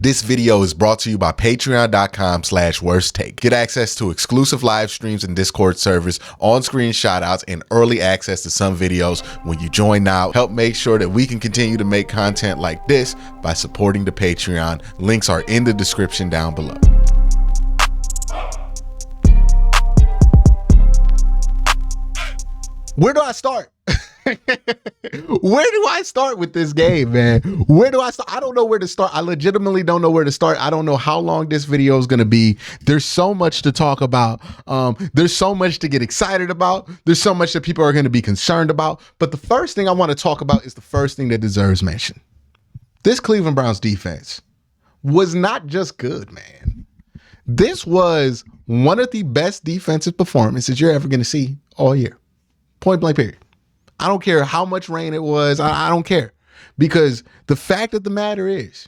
This video is brought to you by patreon.com/worsttake. Get access to exclusive live streams and Discord servers, on-screen shoutouts, and early access to some videos when you join now. Help make sure that we can continue to make content like this by supporting the Patreon. Links are in the description down below. Where do I start? Where do I start with this game, man? Where do I start? I don't know where to start. I legitimately don't know where to start. I don't know how long this video is going to be. There's so much to talk about. There's so much to get excited about. There's so much that people are going to be concerned about. But the first thing I want to talk about is the first thing that deserves mention. This Cleveland Browns defense was not just good, man. This was one of the best defensive performances you're ever going to see all year. Point blank period. I don't care how much rain it was. I don't care, because the fact of the matter is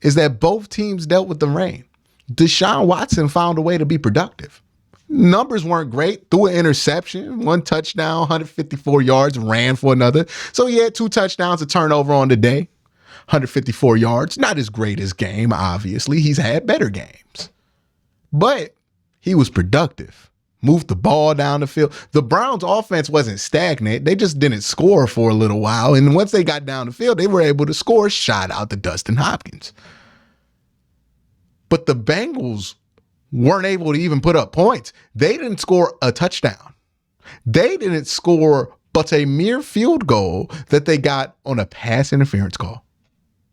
that both teams dealt with the rain. Deshaun Watson found a way to be productive. Numbers weren't great. Threw an interception, 1 touchdown, 154 yards, ran for another. So he had 2 touchdowns, a turnover on the day, 154 yards. Not his greatest game, obviously. He's had better games. But he was productive. Moved the ball down the field. The Browns offense wasn't stagnant. They just didn't score for a little while. And once they got down the field, they were able to score. Shot out to Dustin Hopkins. But the Bengals weren't able to even put up points. They didn't score a touchdown. They didn't score but a mere field goal that they got on a pass interference call.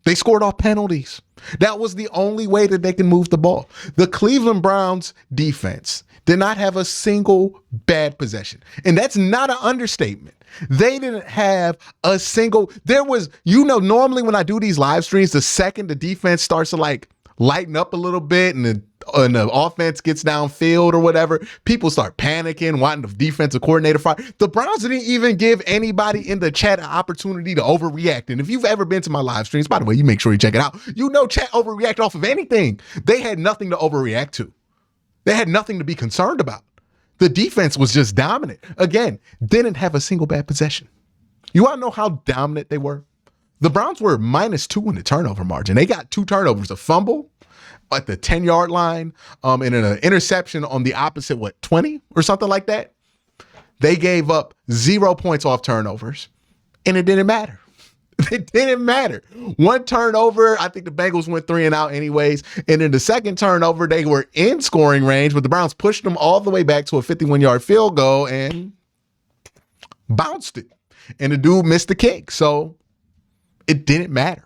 They scored off penalties. That was the only way that they can move the ball. The Cleveland Browns defense did not have a single bad possession. And that's not an understatement. They didn't have a single, normally when I do these live streams, the second the defense starts to lighten up a little bit and the offense gets downfield or whatever, people start panicking, wanting the defensive coordinator fired. The Browns didn't even give anybody in the chat an opportunity to overreact. And if you've ever been to my live streams, by the way, you make sure you check it out. Chat overreact off of anything. They had nothing to overreact to. They had nothing to be concerned about. The defense was just dominant. Again, didn't have a single bad possession. You want to know how dominant they were? The Browns were -2 in the turnover margin. They got 2 turnovers, a fumble at the 10-yard line, and an interception on the opposite, 20 or something like that. They gave up 0 points off turnovers, and it didn't matter. It didn't matter. 1 turnover, I think the Bengals went 3 and out anyways. And in the second turnover, they were in scoring range, but the Browns pushed them all the way back to a 51-yard field goal and bounced it. And the dude missed the kick. So it didn't matter.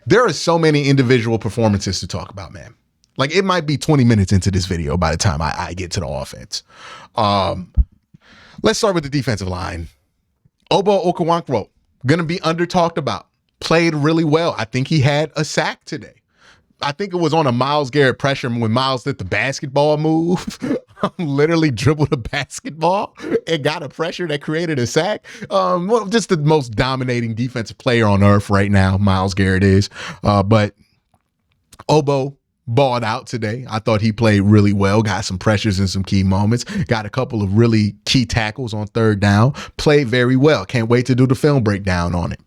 There are so many individual performances to talk about, man. It might be 20 minutes into this video by the time I get to the offense. Let's start with the defensive line. Obo Okoronkwo, going to be under-talked about. Played really well. I think he had a sack today. I think it was on a Myles Garrett pressure when Myles did the basketball move. Literally dribbled a basketball and got a pressure that created a sack. Just the most dominating defensive player on earth right now, Myles Garrett is. But Obo balled out today. I thought he played really well, got some pressures in some key moments, got a couple of really key tackles on 3rd down, played very well. Can't wait to do the film breakdown on it.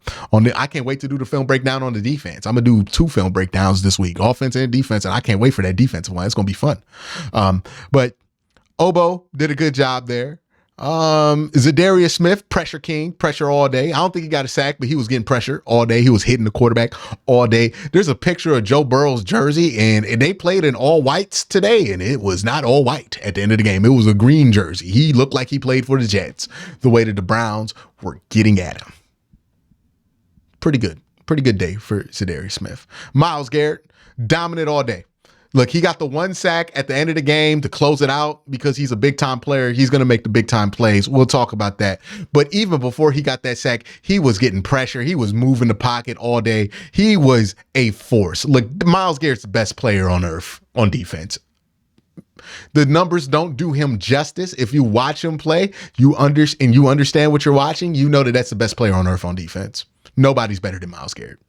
I can't wait to do the film breakdown on the defense. I'm going to do 2 film breakdowns this week, offense and defense, and I can't wait for that defensive one. It's going to be fun. But Obo did a good job there. Zadarius Smith, pressure king, pressure all day. I don't think he got a sack, but he was getting pressure all day. He was hitting the quarterback all day. There's a picture of Joe Burrow's jersey, and they played in all whites today, and it was not all white at the end of the game. It was a green jersey. He looked like he played for the Jets, the way that the Browns were getting at him. Pretty good day for Zadarius Smith. Myles Garrett, dominant all day. Look, he got the 1 sack at the end of the game to close it out because he's a big-time player. He's going to make the big-time plays. We'll talk about that. But even before he got that sack, he was getting pressure. He was moving the pocket all day. He was a force. Look, Myles Garrett's the best player on earth on defense. The numbers don't do him justice. If you watch him play, you understand what you're watching, you know that that's the best player on earth on defense. Nobody's better than Myles Garrett.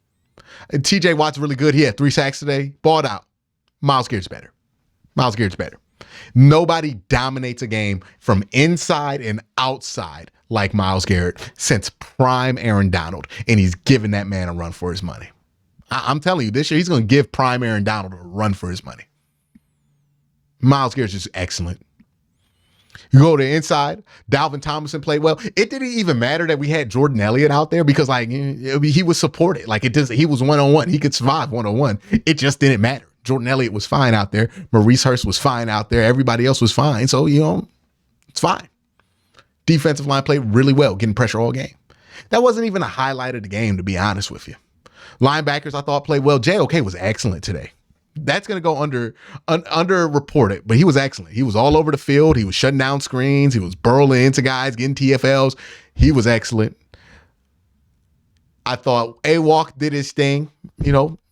TJ Watt's really good. He had 3 sacks today. Balled out. Myles Garrett's better. Myles Garrett's better. Nobody dominates a game from inside and outside like Myles Garrett since prime Aaron Donald, and he's giving that man a run for his money. I'm telling you, this year he's going to give prime Aaron Donald a run for his money. Myles Garrett's just excellent. You go to the inside, Dalvin Tomlinson played well. It didn't even matter that we had Jordan Elliott out there because like he was supported. Like he was one-on-one. He could survive one-on-one. It just didn't matter. Jordan Elliott was fine out there. Maurice Hurst was fine out there. Everybody else was fine. So, it's fine. Defensive line played really well, getting pressure all game. That wasn't even a highlight of the game, to be honest with you. Linebackers, I thought, played well. JOK was excellent today. That's going to go underreported, but he was excellent. He was all over the field. He was shutting down screens. He was burrowing into guys, getting TFLs. He was excellent. I thought A-Walk did his thing.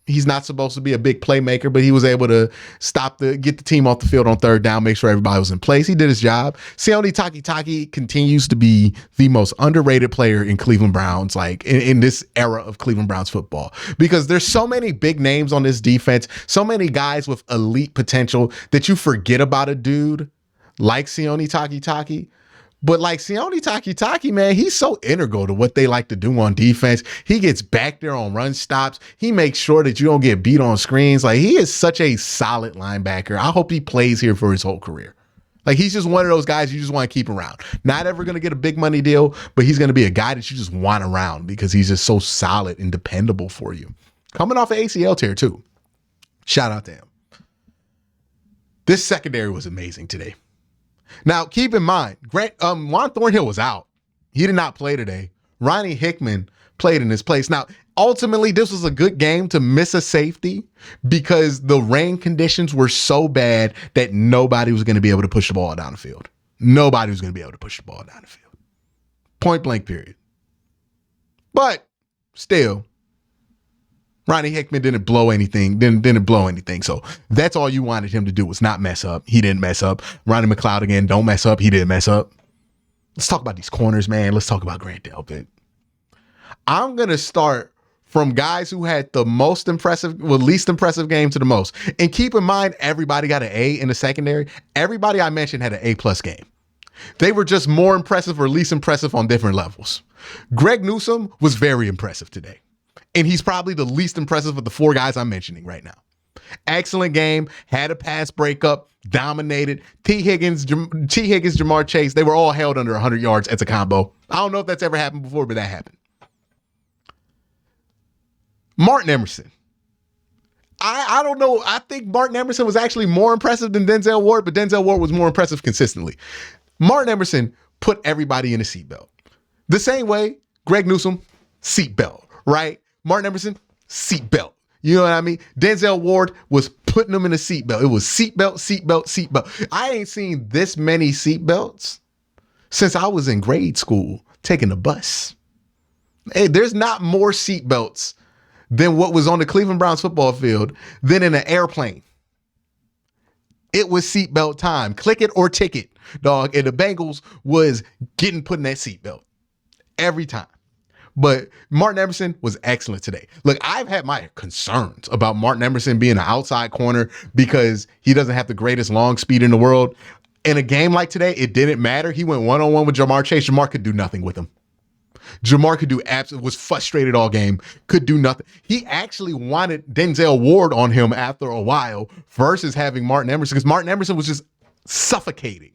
He's not supposed to be a big playmaker, but he was able to get the team off the field on third down, make sure everybody was in place. He did his job. Sione Takitaki continues to be the most underrated player in Cleveland Browns, like in this era of Cleveland Browns football, because there's so many big names on this defense, so many guys with elite potential that you forget about a dude like Sione Takitaki. But like Sione Takitaki, man, he's so integral to what they like to do on defense. He gets back there on run stops. He makes sure that you don't get beat on screens. Like, he is such a solid linebacker. I hope he plays here for his whole career. Like, he's just one of those guys you just want to keep around. Not ever going to get a big money deal, but he's going to be a guy that you just want around because he's just so solid and dependable for you. Coming off an ACL tear, too. Shout out to him. This secondary was amazing today. Now, keep in mind, Juan Thornhill was out. He did not play today. Ronnie Hickman played in his place. Now, ultimately, this was a good game to miss a safety because the rain conditions were so bad that nobody was going to be able to push the ball down the field. Nobody was going to be able to push the ball down the field. Point blank, period. But still, Ronnie Hickman didn't blow anything. So that's all you wanted him to do was not mess up. He didn't mess up. Ronnie McLeod again, don't mess up. He didn't mess up. Let's talk about these corners, man. Let's talk about Grant Delpit. I'm going to start from guys who had the least impressive game to the most. And keep in mind, everybody got an A in the secondary. Everybody I mentioned had an A+ game. They were just more impressive or least impressive on different levels. Greg Newsome was very impressive today. And he's probably the least impressive of the four guys I'm mentioning right now. Excellent game, had a pass breakup, dominated. T. Higgins, Jamar Chase, they were all held under 100 yards as a combo. I don't know if that's ever happened before, but that happened. Martin Emerson. I don't know. I think Martin Emerson was actually more impressive than Denzel Ward, but Denzel Ward was more impressive consistently. Martin Emerson put everybody in a seatbelt. The same way Greg Newsome, seatbelt, right? Martin Emerson, seatbelt. You know what I mean? Denzel Ward was putting them in a seatbelt. It was seatbelt, seatbelt, seatbelt. I ain't seen this many seatbelts since I was in grade school taking the bus. Hey, there's not more seatbelts than what was on the Cleveland Browns football field than in an airplane. It was seatbelt time. Click it or ticket, dog. And the Bengals was getting put in that seatbelt every time. But Martin Emerson was excellent today. Look, I've had my concerns about Martin Emerson being an outside corner because he doesn't have the greatest long speed in the world. In a game like today, it didn't matter. He went one-on-one with Jamar Chase. Jamar could do nothing with him. Jamar could do was frustrated all game, could do nothing. He actually wanted Denzel Ward on him after a while versus having Martin Emerson because Martin Emerson was just suffocating.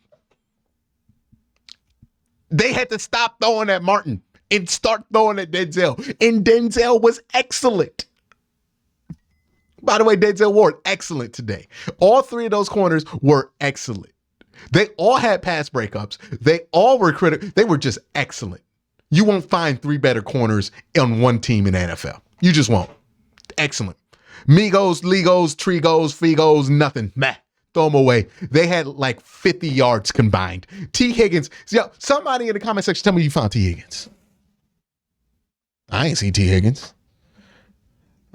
They had to stop throwing at Martin and start throwing at Denzel. And Denzel was excellent. By the way, Denzel Ward, excellent today. All three of those corners were excellent. They all had pass breakups. They all were critical. They were just excellent. You won't find three better corners on one team in the NFL. You just won't. Excellent. Migos, Legos, Trigos, Figos, nothing. Meh. Throw them away. They had like 50 yards combined. T. Higgins. Somebody in the comment section tell me you found T. Higgins. I ain't seen T. Higgins.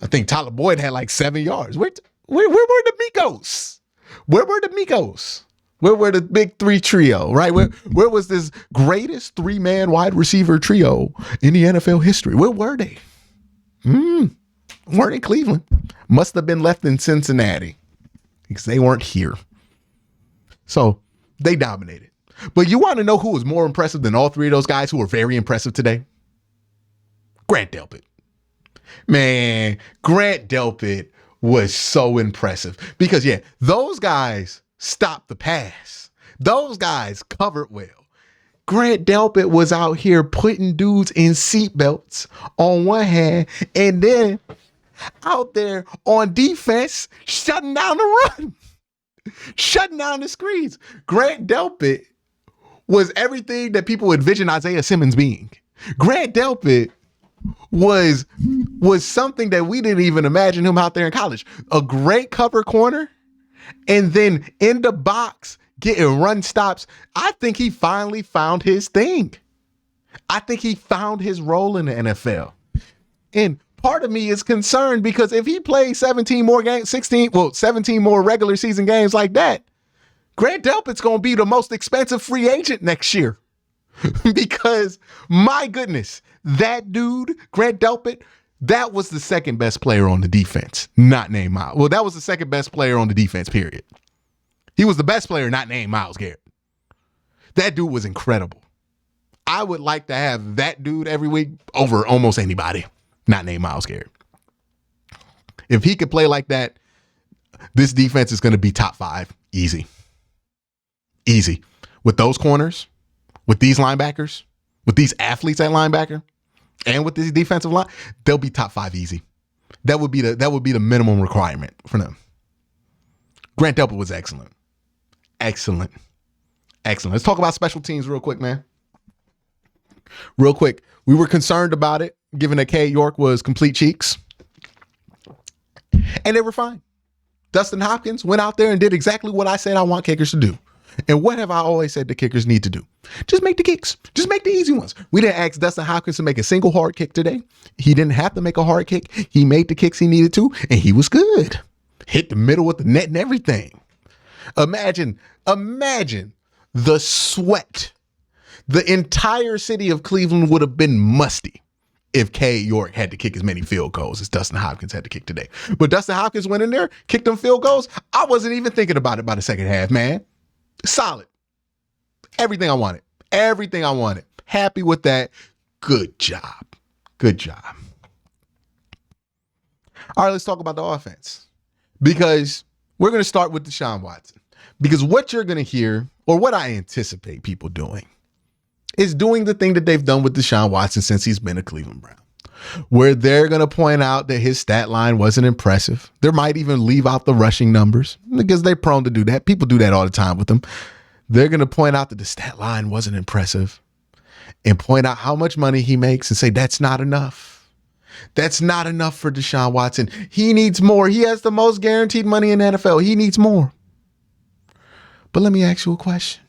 I think Tyler Boyd had like 7 yards. Where were the Migos? Where were the Migos? Where were the big three trio, right? Where was this greatest three-man wide receiver trio in the NFL history? Where were they? Weren't in Cleveland. Must have been left in Cincinnati because they weren't here. So they dominated. But you want to know who was more impressive than all three of those guys who were very impressive today? Grant Delpit. Man, Grant Delpit was so impressive because, yeah, those guys stopped the pass. Those guys covered well. Grant Delpit was out here putting dudes in seatbelts on one hand and then out there on defense shutting down the run, shutting down the screens. Grant Delpit was everything that people envision Isaiah Simmons being. Grant Delpit was something that we didn't even imagine him out there in college. A great cover corner, and then in the box getting run stops. I think he finally found his thing. I think he found his role in the NFL. And part of me is concerned because if he plays 17 more regular season games like that, Grant Delpit's going to be the most expensive free agent next year. Because my goodness, that dude, Grant Delpit, that was the second best player on the defense, not named Miles. Well, that was the second best player on the defense, period. He was the best player, not named Myles Garrett. That dude was incredible. I would like to have that dude every week over almost anybody, not named Myles Garrett. If he could play like that, this defense is going to be top 5. Easy. Easy. With those corners, with these linebackers, with these athletes at linebacker, and with this defensive line, they'll be top 5 easy. That would be the minimum requirement for them. Grant Delpit was excellent. Excellent. Let's talk about special teams real quick, man. Real quick. We were concerned about it, given that K. York was complete cheeks. And they were fine. Dustin Hopkins went out there and did exactly what I said I want kickers to do. And what have I always said the kickers need to do? Just make the kicks. Just make the easy ones. We didn't ask Dustin Hopkins to make a single hard kick today. He didn't have to make a hard kick. He made the kicks he needed to, and he was good. Hit the middle with the net and everything. Imagine the sweat. The entire city of Cleveland would have been musty if K. York had to kick as many field goals as Dustin Hopkins had to kick today. But Dustin Hopkins went in there, kicked them field goals. I wasn't even thinking about it by the second half, man. Solid. Everything I wanted. Happy with that. Good job. All right, let's talk about the offense. Because we're going to start with Deshaun Watson. Because what you're going to hear, or what I anticipate people doing, is doing the thing that they've done with Deshaun Watson since he's been a Cleveland Brown. Where they're going to point out that his stat line wasn't impressive. They might even leave out the rushing numbers because they're prone to do that. People do that all the time with them. They're going to point out that the stat line wasn't impressive and point out how much money he makes and say, that's not enough. That's not enough for Deshaun Watson. He needs more. He has the most guaranteed money in the NFL. He needs more. But let me ask you a question.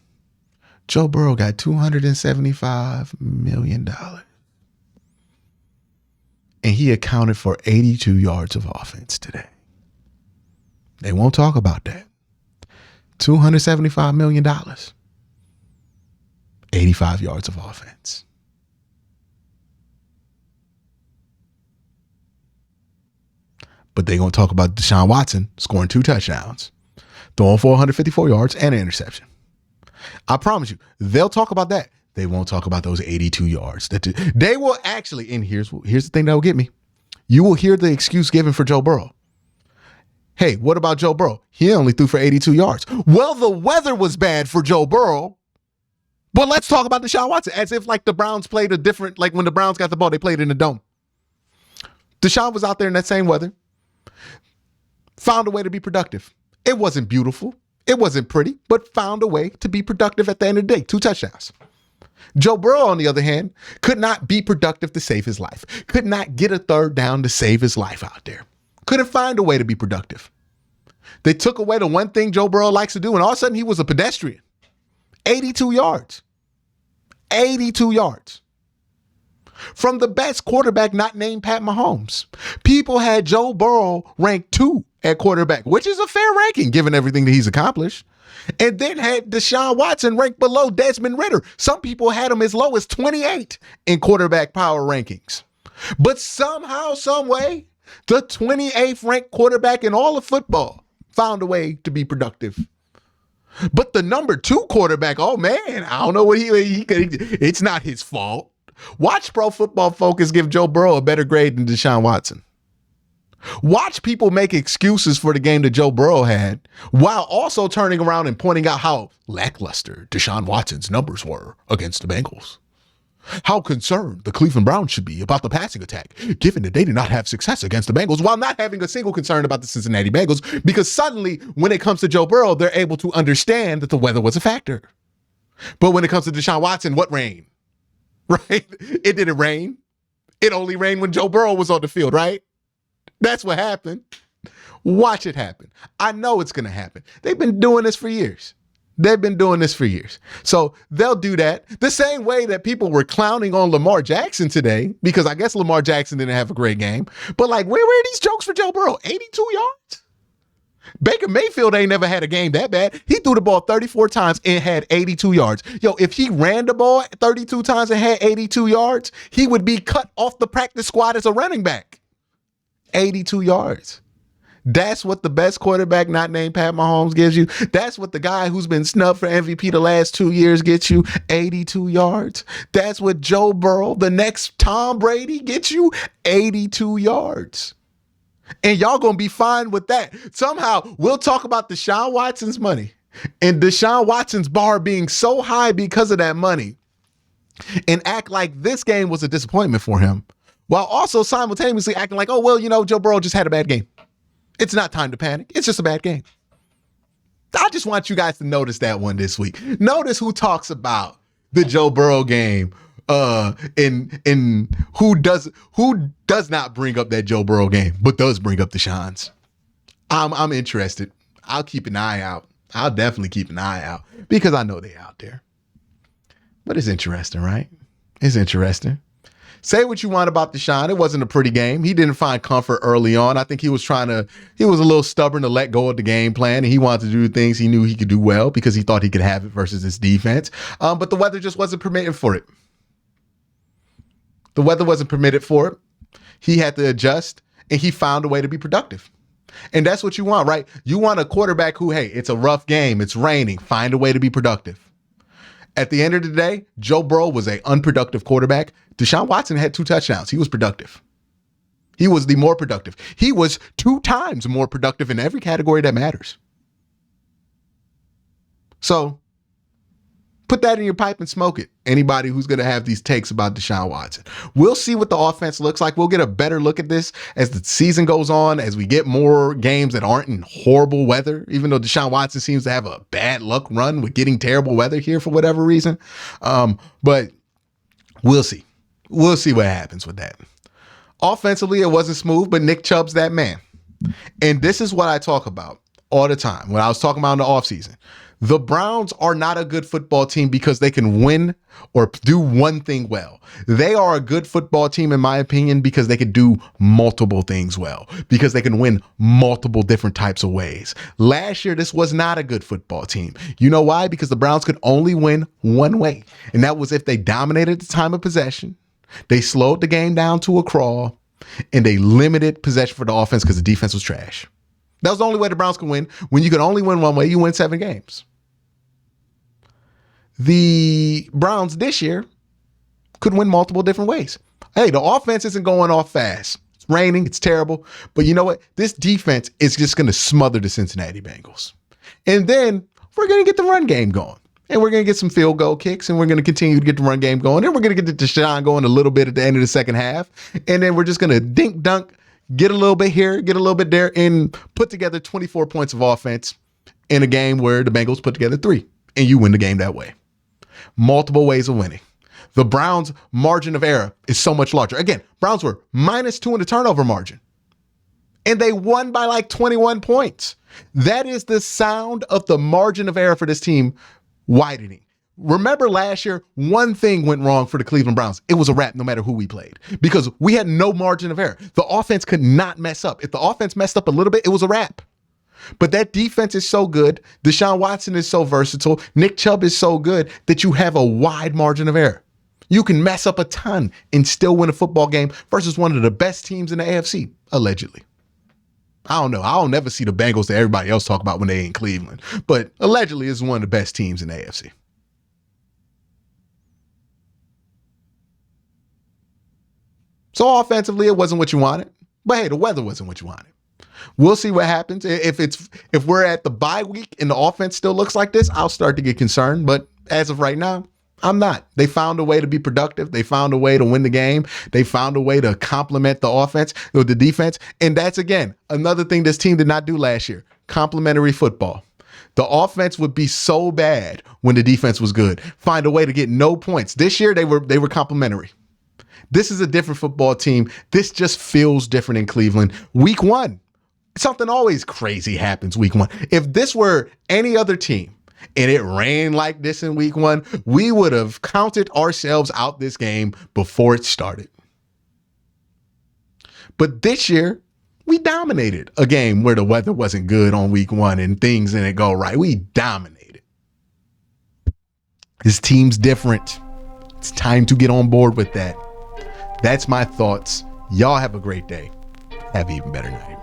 Joe Burrow got $275 million. And he accounted for 82 yards of offense today. They won't talk about that. $275 million. 85 yards of offense. But they're going to talk about Deshaun Watson scoring 2 touchdowns, throwing for 154 yards and an interception. I promise you, they'll talk about that. They won't talk about those 82 yards. They will actually, and here's the thing that will get me. You will hear the excuse given for Joe Burrow. Hey, what about Joe Burrow? He only threw for 82 yards. Well, the weather was bad for Joe Burrow. But let's talk about Deshaun Watson as if like the Browns played a different, like when the Browns got the ball, they played in the dome. Deshaun was out there in that same weather. Found a way to be productive. It wasn't beautiful. It wasn't pretty, but found a way to be productive at the end of the day. 2 touchdowns. Joe Burrow, on the other hand, could not be productive to save his life. Could not get a third down to save his life out there. Couldn't find a way to be productive. They took away the one thing Joe Burrow likes to do, and all of a sudden he was a pedestrian. 82 yards. 82 yards. From the best quarterback not named Pat Mahomes. People had Joe Burrow ranked 2 at quarterback, which is a fair ranking given everything that he's accomplished. And then had Deshaun Watson ranked below Desmond Ridder. Some people had him as low as 28 in quarterback power rankings. But somehow, some way, the 28th ranked quarterback in all of football found a way to be productive. But the number 2 quarterback, oh man, I don't know what he could. It's not his fault. Watch Pro Football Focus give Joe Burrow a better grade than Deshaun Watson. Watch people make excuses for the game that Joe Burrow had while also turning around and pointing out how lackluster Deshaun Watson's numbers were against the Bengals. How concerned the Cleveland Browns should be about the passing attack, given that they did not have success against the Bengals, while not having a single concern about the Cincinnati Bengals, because suddenly, when it comes to Joe Burrow, they're able to understand that the weather was a factor. But when it comes to Deshaun Watson, what rain? Right? It didn't rain. It only rained when Joe Burrow was on the field, right? That's what happened. Watch it happen. I know it's going to happen. They've been doing this for years. So they'll do that the same way that people were clowning on Lamar Jackson today, because I guess Lamar Jackson didn't have a great game. But like, where were these jokes for Joe Burrow? 82 yards? Baker Mayfield ain't never had a game that bad. He threw the ball 34 times and had 82 yards. Yo, if he ran the ball 32 times and had 82 yards, he would be cut off the practice squad as a running back. 82 yards. That's what the best quarterback not named Pat Mahomes gives you. That's what the guy who's been snubbed for MVP the last 2 years gets you, 82 yards. That's what Joe Burrow, the next Tom Brady, gets you, 82 yards. And y'all gonna be fine with that. Somehow we'll talk about Deshaun Watson's money and Deshaun Watson's bar being so high because of that money and act like this game was a disappointment for him, while also simultaneously acting like, oh, well, Joe Burrow just had a bad game. It's not time to panic. It's just a bad game. I just want you guys to notice that one this week. Notice who talks about the Joe Burrow game and who does not bring up that Joe Burrow game, but does bring up Deshaun's. I'm interested. I'll keep an eye out. I'll definitely keep an eye out because I know they're out there. But it's interesting, right? It's interesting. Say what you want about Deshaun. It wasn't a pretty game. He didn't find comfort early on. I think he was a little stubborn to let go of the game plan, and he wanted to do things he knew he could do well because he thought he could have it versus his defense. But the weather just wasn't permitting for it. The weather wasn't permitted for it. He had to adjust, and he found a way to be productive. And that's what you want, right? You want a quarterback who, hey, it's a rough game. It's raining. Find a way to be productive. At the end of the day, Joe Burrow was an unproductive quarterback. Deshaun Watson had 2 touchdowns. He was productive. He was the more productive. He was 2 times more productive in every category that matters. So put that in your pipe and smoke it. Anybody who's going to have these takes about Deshaun Watson. We'll see what the offense looks like. We'll get a better look at this as the season goes on, as we get more games that aren't in horrible weather, even though Deshaun Watson seems to have a bad luck run with getting terrible weather here for whatever reason. But we'll see. We'll see what happens with that. Offensively, it wasn't smooth, but Nick Chubb's that man. And this is what I talk about all the time when I was talking about in the offseason. The Browns are not a good football team because they can win or do one thing well. They are a good football team, in my opinion, because they can do multiple things well, because they can win multiple different types of ways. Last year, this was not a good football team. You know why? Because the Browns could only win one way, and that was if they dominated the time of possession, they slowed the game down to a crawl, and they limited possession for the offense because the defense was trash. That was the only way the Browns could win. When you could only win one way, you win 7 games. The Browns this year could win multiple different ways. Hey, the offense isn't going off fast. It's raining. It's terrible. But you know what? This defense is just going to smother the Cincinnati Bengals. And then we're going to get the run game going. And we're going to get some field goal kicks. And we're going to continue to get the run game going. And we're going to get the Deshaun going a little bit at the end of the second half. And then we're just going to dink dunk, get a little bit here, get a little bit there, and put together 24 points of offense in a game where the Bengals put together 3. And you win the game that way. Multiple ways of winning. The Browns' margin of error is so much larger. Again, Browns were -2 in the turnover margin, and they won by like 21 points. That is the sound of the margin of error for this team widening. Remember last year, one thing went wrong for the Cleveland Browns. It was a wrap no matter who we played because we had no margin of error. The offense could not mess up. If the offense messed up a little bit, it was a wrap. But that defense is so good. Deshaun Watson is so versatile. Nick Chubb is so good that you have a wide margin of error. You can mess up a ton and still win a football game versus one of the best teams in the AFC, allegedly. I don't know. I'll never see the Bengals that everybody else talk about when they in Cleveland. But allegedly, it's one of the best teams in the AFC. So offensively, it wasn't what you wanted. But hey, the weather wasn't what you wanted. We'll see what happens. If we're at the bye week and the offense still looks like this, I'll start to get concerned. But as of right now, I'm not. They found a way to be productive. They found a way to win the game. They found a way to complement the offense with the defense. And that's, again, another thing this team did not do last year. Complementary football. The offense would be so bad when the defense was good. Find a way to get no points. This year, they were complementary. This is a different football team. This just feels different in Cleveland. Week 1. Something always crazy happens week 1. If this were any other team and it ran like this in week 1, we would have counted ourselves out this game before it started. But this year, we dominated a game where the weather wasn't good on week 1 and things didn't go right. We dominated. This team's different. It's time to get on board with that. That's my thoughts. Y'all have a great day. Have an even better night.